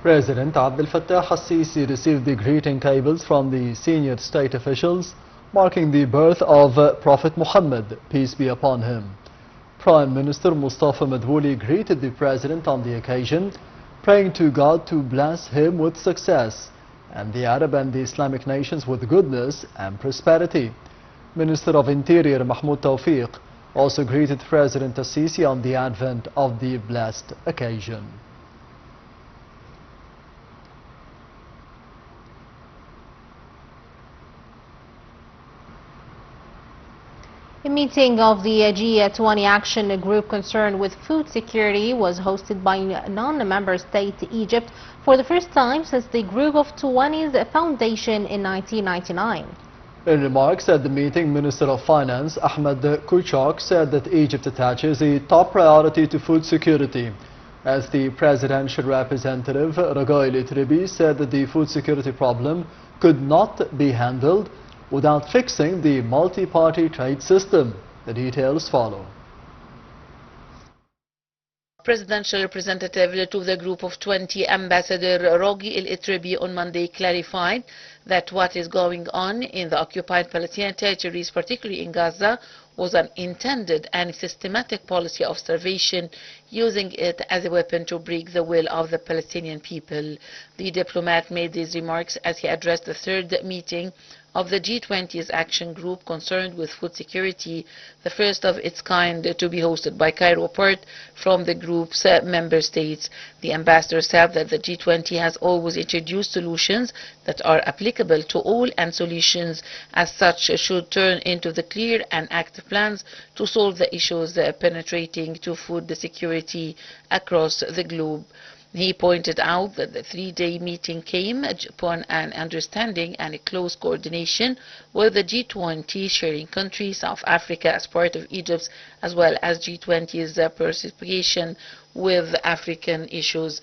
President Abdel Fattah al-Sisi received the greeting cables from the senior state officials, marking the birth of Prophet Muhammad, peace be upon him. Prime Minister Mustafa Madbouli greeted the President on the occasion, praying to God to bless him with success, and the Arab and the Islamic nations with goodness and prosperity. Minister of Interior Mahmoud Tawfiq also greeted President al-Sisi on the advent of the blessed occasion. A meeting of the G20 Action Group concerned with food security was hosted by non-member state Egypt for the first time since the Group of 20's foundation in 1999. In remarks at the meeting, Minister of Finance Ahmed Kuchak said that Egypt attaches a top priority to food security. As the presidential representative Raghoi Tribi said that the food security problem could not be handled without fixing the multi-party trade system. The details follow. Presidential representative to the Group of 20, Ambassador Rogi El-Itribi, on Monday clarified that what is going on in the occupied Palestinian territories, particularly in Gaza, was an intended and systematic policy of starvation, using it as a weapon to break the will of the Palestinian people. The diplomat made these remarks as he addressed the third meeting of the G20's action group concerned with food security, the first of its kind to be hosted by Cairo, apart from the group's member states. The ambassador said that the G20 has always introduced solutions that are applicable to all, and solutions as such should turn into the clear and active plans to solve the issues penetrating to food security across the globe. He pointed out that the three-day meeting came upon an understanding and a close coordination with the G20 sharing countries, South Africa as part of Egypt, as well as G20's participation with African issues.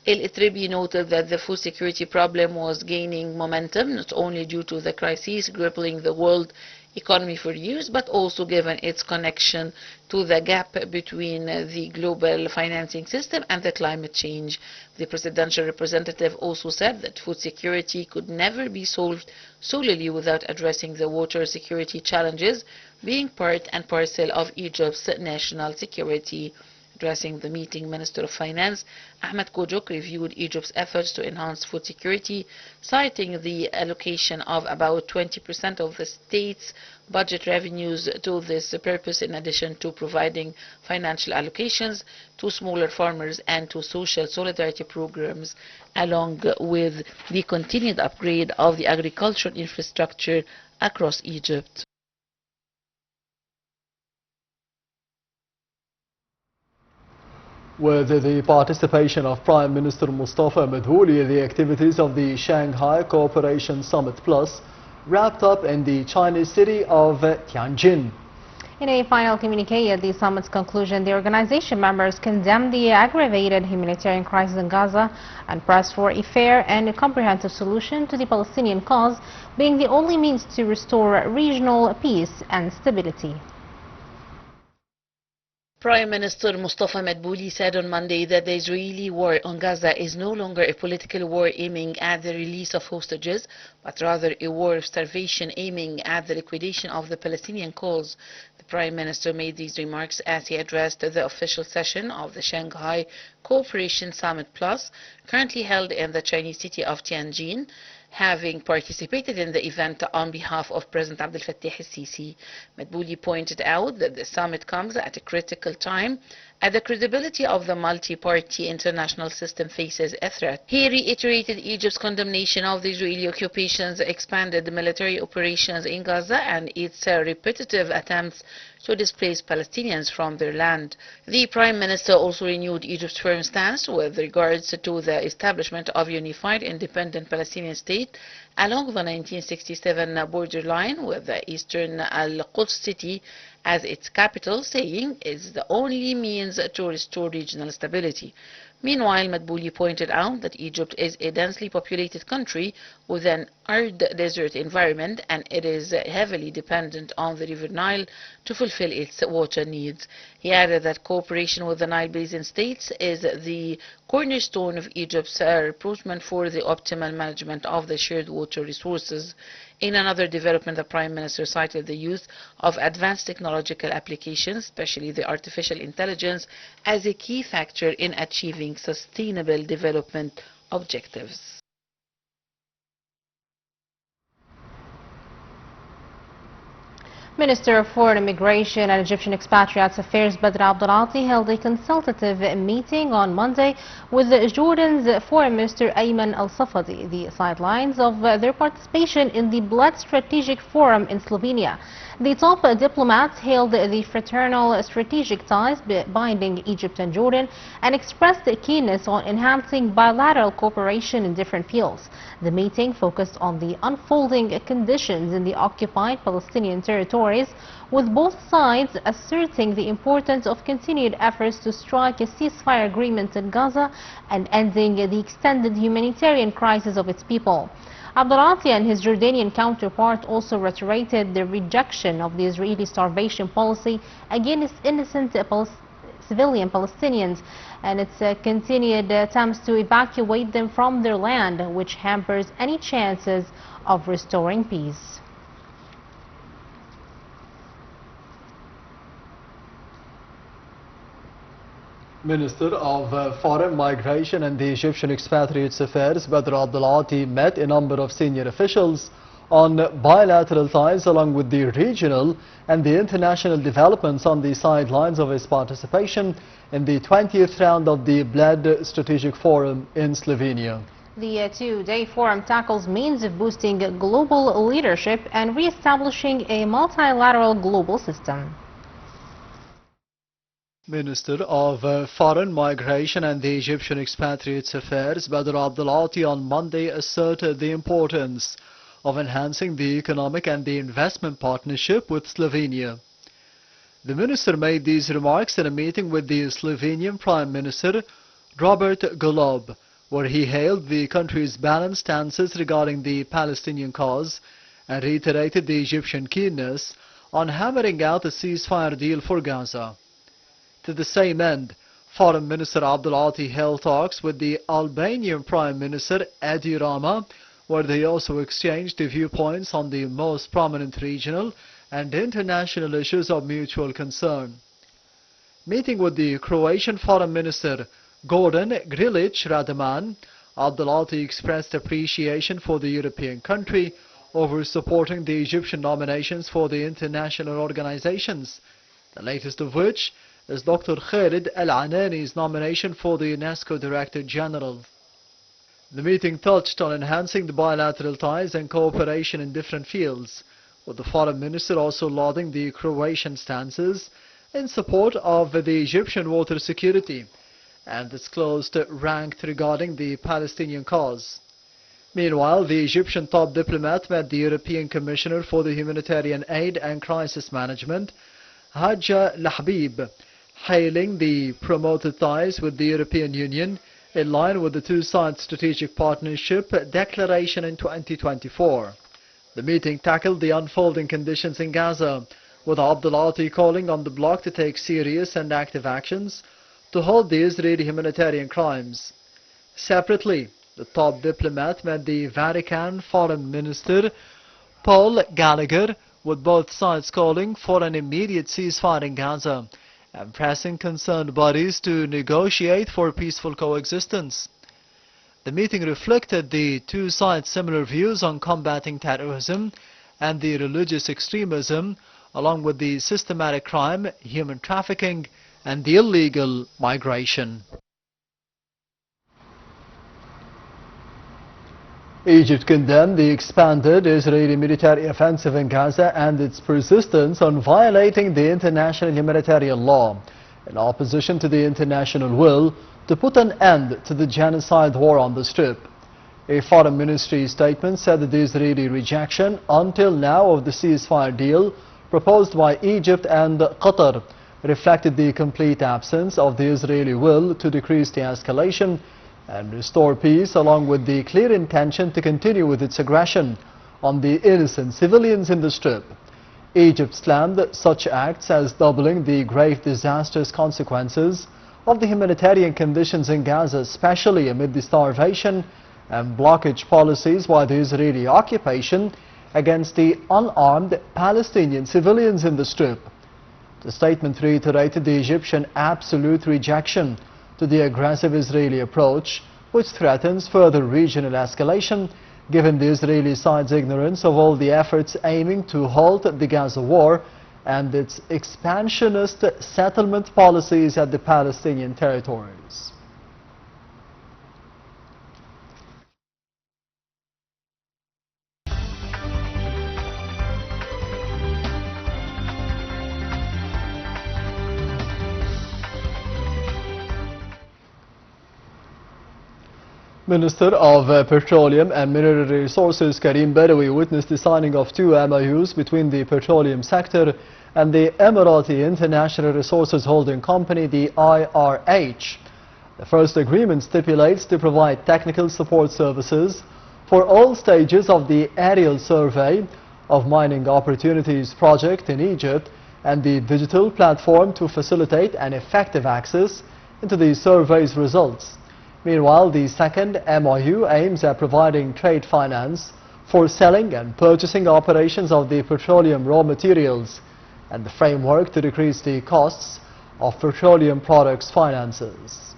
El-Itribi noted that the food security problem was gaining momentum, not only due to the crisis crippling the world economy for years, but also given its connection to the gap between the global financing system and the climate change. The presidential representative also said that food security could never be solved solely without addressing the water security challenges, being part and parcel of Egypt's national security. Addressing the meeting, Minister of Finance Ahmed Kuchak reviewed Egypt's efforts to enhance food security, citing the allocation of about 20% of the state's budget revenues to this purpose, in addition to providing financial allocations to smaller farmers and to social solidarity programs, along with the continued upgrade of the agricultural infrastructure across Egypt. With the participation of Prime Minister Mustafa Madbouli, the activities of the Shanghai Cooperation Summit Plus wrapped up in the Chinese city of Tianjin. In a final communique at the summit's conclusion, the organization members condemned the aggravated humanitarian crisis in Gaza and pressed for a fair and comprehensive solution to the Palestinian cause, being the only means to restore regional peace and stability. Prime Minister Mustafa Madbouli said on Monday that the Israeli war on Gaza is no longer a political war aiming at the release of hostages, but rather a war of starvation aiming at the liquidation of the Palestinian cause. The Prime Minister made these remarks as he addressed the official session of the Shanghai Cooperation Summit Plus, currently held in the Chinese city of Tianjin, having participated in the event on behalf of President Abdel Fattah al-Sisi. Madbouli pointed out that the summit comes at a critical time as the credibility of the multi-party international system faces a threat. He reiterated Egypt's condemnation of the Israeli occupation's expanded military operations in Gaza and its repetitive attempts to displace Palestinians from their land. The Prime Minister also renewed Egypt's firm stance with regards to the establishment of a unified independent Palestinian state along the 1967 borderline with the eastern Al-Quds city as its capital, saying it's the only means to restore regional stability. Meanwhile, Madbouli pointed out that Egypt is a densely populated country with an arid desert environment, and it is heavily dependent on the River Nile to fulfill its water needs. He added that cooperation with the Nile Basin states is the cornerstone of Egypt's approach for the optimal management of the shared water resources. In another development, the Prime Minister cited the use of advanced technological applications, especially the artificial intelligence, as a key factor in achieving sustainable development objectives. Minister of Foreign Immigration and Egyptian Expatriates Affairs Badr Abdulati held a consultative meeting on Monday with Jordan's Foreign Minister Ayman al-Safadi, the sidelines of their participation in the Blood Strategic Forum in Slovenia. The top diplomats hailed the fraternal strategic ties binding Egypt and Jordan and expressed keenness on enhancing bilateral cooperation in different fields. The meeting focused on the unfolding conditions in the occupied Palestinian territories, with both sides asserting the importance of continued efforts to strike a ceasefire agreement in Gaza and ending the extended humanitarian crisis of its people. Abdulati and his Jordanian counterpart also reiterated the rejection of the Israeli starvation policy against innocent civilian Palestinians and its continued attempts to evacuate them from their land, which hampers any chances of restoring peace. Minister of Foreign Migration and the Egyptian Expatriates Affairs Badr Abdulati met a number of senior officials on bilateral ties along with the regional and the international developments on the sidelines of his participation in the 20th round of the Blood Strategic Forum in Slovenia. The two-day forum tackles means of boosting global leadership and re-establishing a multilateral global system. Minister of Foreign Migration and the Egyptian Expatriates Affairs Badr Abdulati on Monday asserted the importance of enhancing the economic and the investment partnership with Slovenia. The minister made these remarks in a meeting with the Slovenian Prime Minister Robert Golob, where he hailed the country's balanced stances regarding the Palestinian cause and reiterated the Egyptian keenness on hammering out a ceasefire deal for Gaza. To the same end, Foreign Minister Abdulati held talks with the Albanian Prime Minister Edi Rama, where they also exchanged viewpoints on the most prominent regional and international issues of mutual concern. Meeting with the Croatian Foreign Minister Goran Grilic Radoman, Abdulati expressed appreciation for the European country over supporting the Egyptian nominations for the international organizations, the latest of which is Dr. Khalid Al-Anani's nomination for the UNESCO Director General. The meeting touched on enhancing the bilateral ties and cooperation in different fields, with the Foreign Minister also lauding the Croatian stances in support of the Egyptian water security and its close rank regarding the Palestinian cause. Meanwhile, the Egyptian top diplomat met the European Commissioner for the Humanitarian Aid and Crisis Management, Hajja Lahbib, hailing the promoted ties with the European Union in line with the two-side strategic partnership declaration in 2024. The meeting tackled the unfolding conditions in Gaza, with Abdulati calling on the bloc to take serious and active actions to halt the Israeli humanitarian crimes. Separately, the top diplomat met the Vatican Foreign Minister Paul Gallagher, with both sides calling for an immediate ceasefire in Gaza and pressing concerned bodies to negotiate for peaceful coexistence. The meeting reflected the two sides' similar views on combating terrorism and the religious extremism, along with the systematic crime, human trafficking, and the illegal migration. Egypt condemned the expanded Israeli military offensive in Gaza and its persistence on violating the international humanitarian law, in opposition to the international will to put an end to the genocide war on the Strip. A Foreign Ministry statement said that the Israeli rejection until now of the ceasefire deal proposed by Egypt and Qatar reflected the complete absence of the Israeli will to decrease the escalation and restore peace, along with the clear intention to continue with its aggression on the innocent civilians in the Strip. Egypt slammed such acts as doubling the grave disastrous consequences of the humanitarian conditions in Gaza, especially amid the starvation and blockage policies by the Israeli occupation against the unarmed Palestinian civilians in the Strip. The statement reiterated the Egyptian absolute rejection to the aggressive Israeli approach, which threatens further regional escalation, given the Israeli side's ignorance of all the efforts aiming to halt the Gaza war and its expansionist settlement policies at the Palestinian territories. Minister of Petroleum and Mineral Resources Karim Badawi witnessed the signing of 2 MOUs between the petroleum sector and the Emirati International Resources Holding Company, the IRH. The first agreement stipulates to provide technical support services for all stages of the aerial survey of mining opportunities project in Egypt and the digital platform to facilitate an effective access into the survey's results. Meanwhile, the second MOU aims at providing trade finance for selling and purchasing operations of the petroleum raw materials and the framework to decrease the costs of petroleum products finances.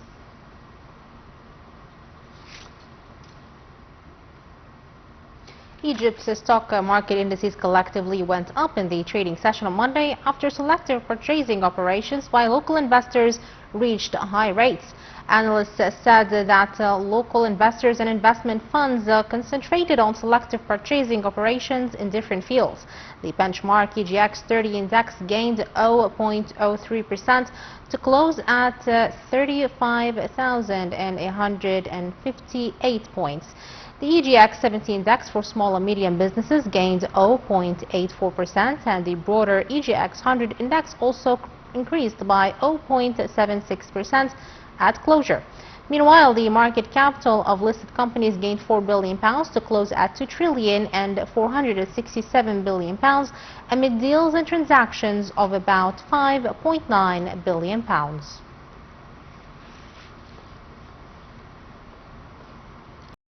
Egypt's stock market indices collectively went up in the trading session on Monday after selective purchasing operations by local investors reached high rates. Analysts said that local investors and investment funds concentrated on selective purchasing operations in different fields. The benchmark EGX 30 index gained 0.03% to close at 35,158 points. The EGX 70 index for small and medium businesses gained 0.84%, and the broader EGX 100 index also increased by 0.76% at closure. Meanwhile, the market capital of listed companies gained £4 billion to close at £2 trillion and £467 billion amid deals and transactions of about £5.9 billion.